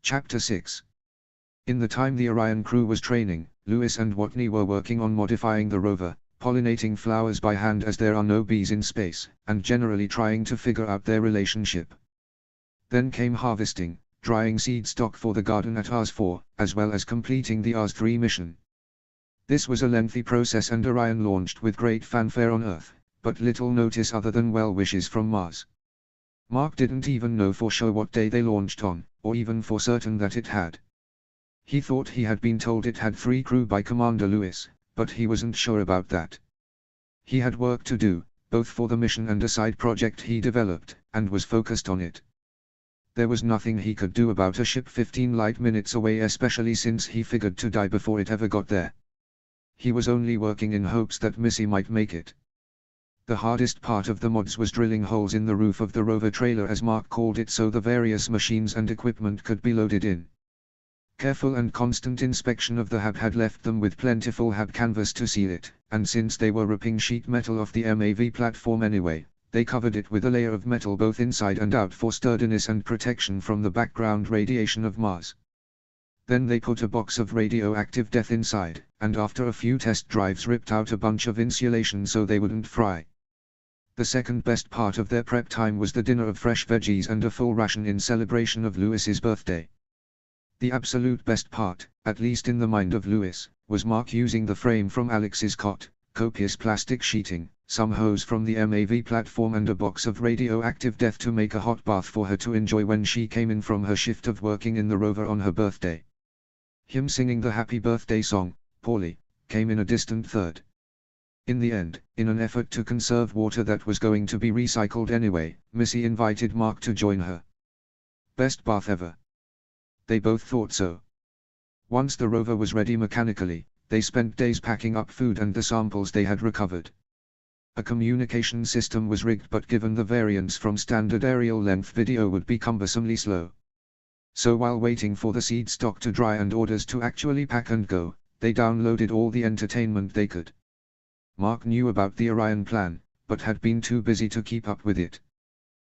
Chapter 6. In the time the Orion crew was training, Lewis and Watney were working on modifying the rover, pollinating flowers by hand as there are no bees in space, and generally trying to figure out their relationship. Then came harvesting, drying seed stock for the garden at Ars-4, as well as completing the Ars-3 mission. This was a lengthy process and Orion launched with great fanfare on Earth, but little notice other than well wishes from Mars. Mark didn't even know for sure what day they launched on, or even for certain that it had. He thought he had been told it had 3 crew by Commander Lewis, but he wasn't sure about that. He had work to do, both for the mission and a side project he developed, and was focused on it. There was nothing he could do about a ship 15 light minutes away, especially since he figured to die before it ever got there. He was only working in hopes that Missy might make it. The hardest part of the mods was drilling holes in the roof of the rover trailer, as Mark called it, so the various machines and equipment could be loaded in. Careful and constant inspection of the hab had left them with plentiful hab canvas to seal it, and since they were ripping sheet metal off the MAV platform anyway, they covered it with a layer of metal both inside and out for sturdiness and protection from the background radiation of Mars. Then they put a box of radioactive death inside, and after a few test drives ripped out a bunch of insulation so they wouldn't fry. The second best part of their prep time was the dinner of fresh veggies and a full ration in celebration of Lewis's birthday. The absolute best part, at least in the mind of Lewis, was Mark using the frame from Alex's cot, copious plastic sheeting, some hose from the MAV platform and a box of radioactive death to make a hot bath for her to enjoy when she came in from her shift of working in the rover on her birthday. Him singing the happy birthday song, poorly, came in a distant third. In the end, in an effort to conserve water that was going to be recycled anyway, Missy invited Mark to join her. Best bath ever. They both thought so. Once the rover was ready mechanically, they spent days packing up food and the samples they had recovered. A communication system was rigged, but given the variance from standard aerial length video would be cumbersomely slow. So while waiting for the seed stock to dry and orders to actually pack and go, they downloaded all the entertainment they could. Mark knew about the Orion plan, but had been too busy to keep up with it.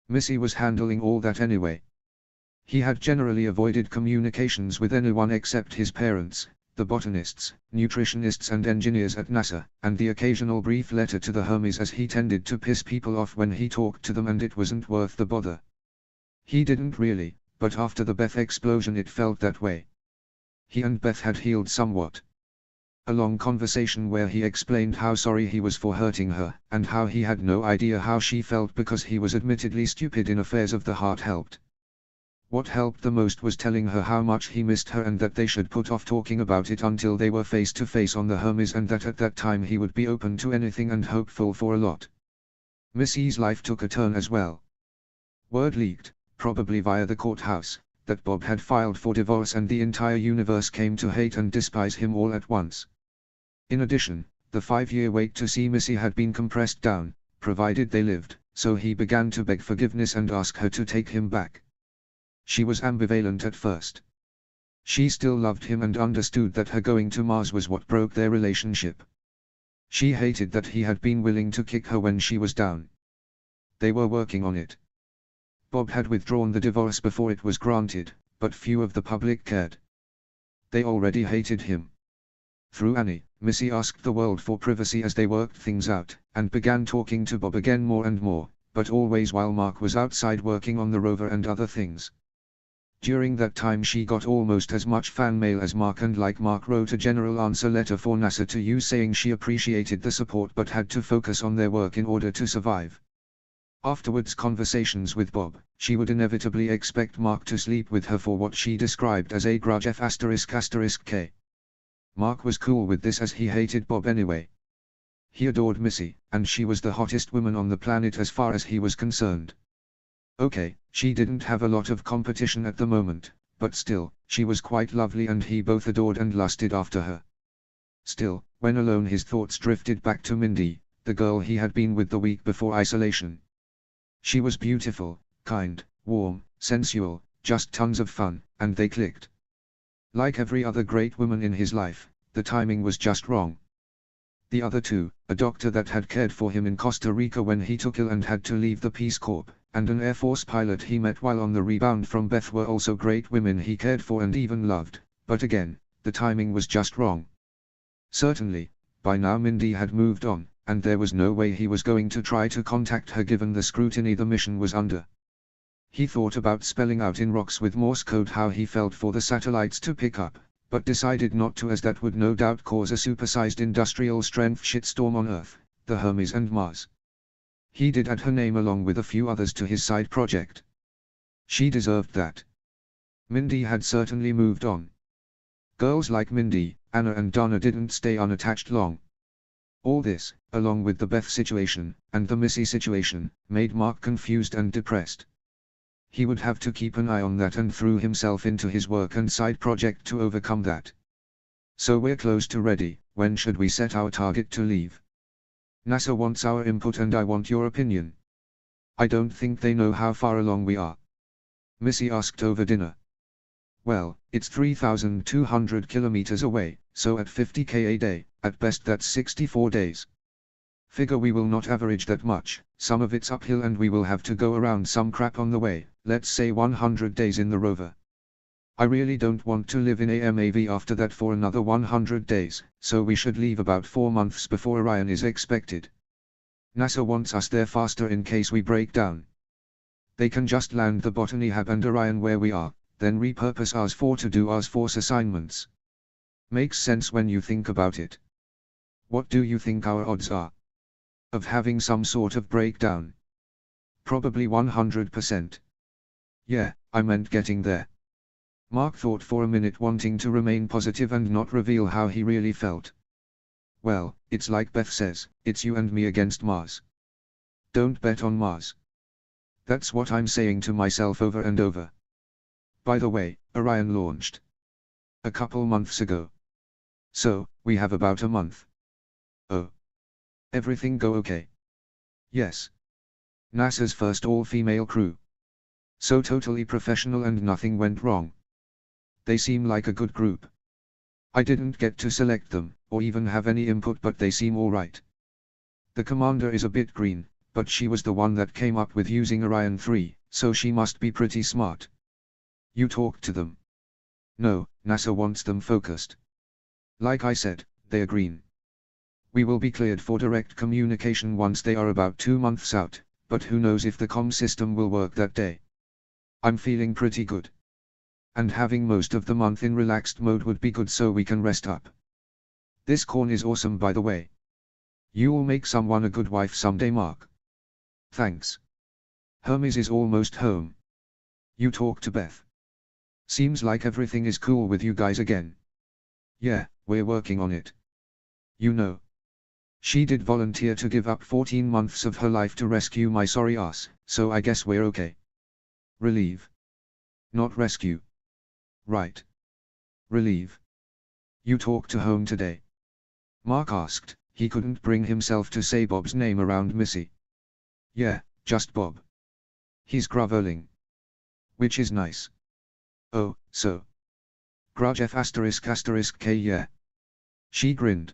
Missy was handling all that anyway. He had generally avoided communications with anyone except his parents, the botanists, nutritionists and engineers at NASA, and the occasional brief letter to the Hermes, as he tended to piss people off when he talked to them and it wasn't worth the bother. He didn't really, but after the Beth explosion it felt that way. He and Beth had healed somewhat. A long conversation where he explained how sorry he was for hurting her, and how he had no idea how she felt because he was admittedly stupid in affairs of the heart helped. What helped the most was telling her how much he missed her and that they should put off talking about it until they were face to face on the Hermes, and that at that time he would be open to anything and hopeful for a lot. Missy's life took a turn as well. Word leaked, probably via the courthouse, that Bob had filed for divorce and the entire universe came to hate and despise him all at once. In addition, the 5-year wait to see Missy had been compressed down, provided they lived, so he began to beg forgiveness and ask her to take him back. She was ambivalent at first. She still loved him and understood that her going to Mars was what broke their relationship. She hated that he had been willing to kick her when she was down. They were working on it. Bob had withdrawn the divorce before it was granted, but few of the public cared. They already hated him. Through Annie, Missy asked the world for privacy as they worked things out, and began talking to Bob again more and more, but always while Mark was outside working on the rover and other things. During that time she got almost as much fan mail as Mark, and like Mark wrote a general answer letter for NASA to use saying she appreciated the support but had to focus on their work in order to survive. Afterwards, conversations with Bob, she would inevitably expect Mark to sleep with her for what she described as a grudge F***K. Mark was cool with this as he hated Bob anyway. He adored Missy, and she was the hottest woman on the planet as far as he was concerned. Okay, she didn't have a lot of competition at the moment, but still, she was quite lovely and he both adored and lusted after her. Still, when alone his thoughts drifted back to Mindy, the girl he had been with the week before isolation. She was beautiful, kind, warm, sensual, just tons of fun, and they clicked. Like every other great woman in his life, the timing was just wrong. The other two, a doctor that had cared for him in Costa Rica when he took ill and had to leave the Peace Corps, and an Air Force pilot he met while on the rebound from Beth were also great women he cared for and even loved, but again, the timing was just wrong. Certainly, by now Mindy had moved on, and there was no way he was going to try to contact her given the scrutiny the mission was under. He thought about spelling out in rocks with Morse code how he felt for the satellites to pick up, but decided not to as that would no doubt cause a supersized industrial-strength shitstorm on Earth, the Hermes and Mars. He did add her name along with a few others to his side project. She deserved that. Mindy had certainly moved on. Girls like Mindy, Anna and Donna didn't stay unattached long. All this, along with the Beth situation, and the Missy situation, made Mark confused and depressed. He would have to keep an eye on that and threw himself into his work and side project to overcome that. So we're close to ready, when should we set our target to leave? NASA wants our input and I want your opinion. I don't think they know how far along we are. Missy asked over dinner. Well, it's 3,200 kilometers away, so at 50k a day, at best that's 64 days. Figure we will not average that much, some of it's uphill and we will have to go around some crap on the way, let's say 100 days in the rover. I really don't want to live in a MAV after that for another 100 days, so we should leave about 4 months before Orion is expected. NASA wants us there faster in case we break down. They can just land the Botany Hab and Orion where we are, then repurpose Ars 4 to do Ars Force assignments. Makes sense when you think about it. What do you think our odds are of having some sort of breakdown? Probably 100%. Yeah, I meant getting there. Mark thought for a minute, wanting to remain positive and not reveal how he really felt. Well, it's like Beth says, it's you and me against Mars. Don't bet on Mars. That's what I'm saying to myself over and over. By the way, Orion launched a couple months ago. So, we have about a month. Oh. Everything go okay? Yes. NASA's first all-female crew. So totally professional and nothing went wrong. They seem like a good group. I didn't get to select them, or even have any input, but they seem alright. The commander is a bit green, but she was the one that came up with using Orion 3, so she must be pretty smart. You talked to them? No, NASA wants them focused. Like I said, they are green. We will be cleared for direct communication once they are about 2 months out, but who knows if the comm system will work that day. I'm feeling pretty good. And having most of the month in relaxed mode would be good so we can rest up. This corn is awesome, by the way. You'll make someone a good wife someday, Mark. Thanks. Hermes is almost home. You talk to Beth. Seems like everything is cool with you guys again. Yeah, we're working on it. You know. She did volunteer to give up 14 months of her life to rescue my sorry ass, so I guess we're okay. Relieve. Not rescue. Right. Relieve. You talked to home today? Mark asked. He couldn't bring himself to say Bob's name around Missy. Yeah, just Bob. He's groveling. Which is nice. Oh, so. Grudge F***K yeah. She grinned.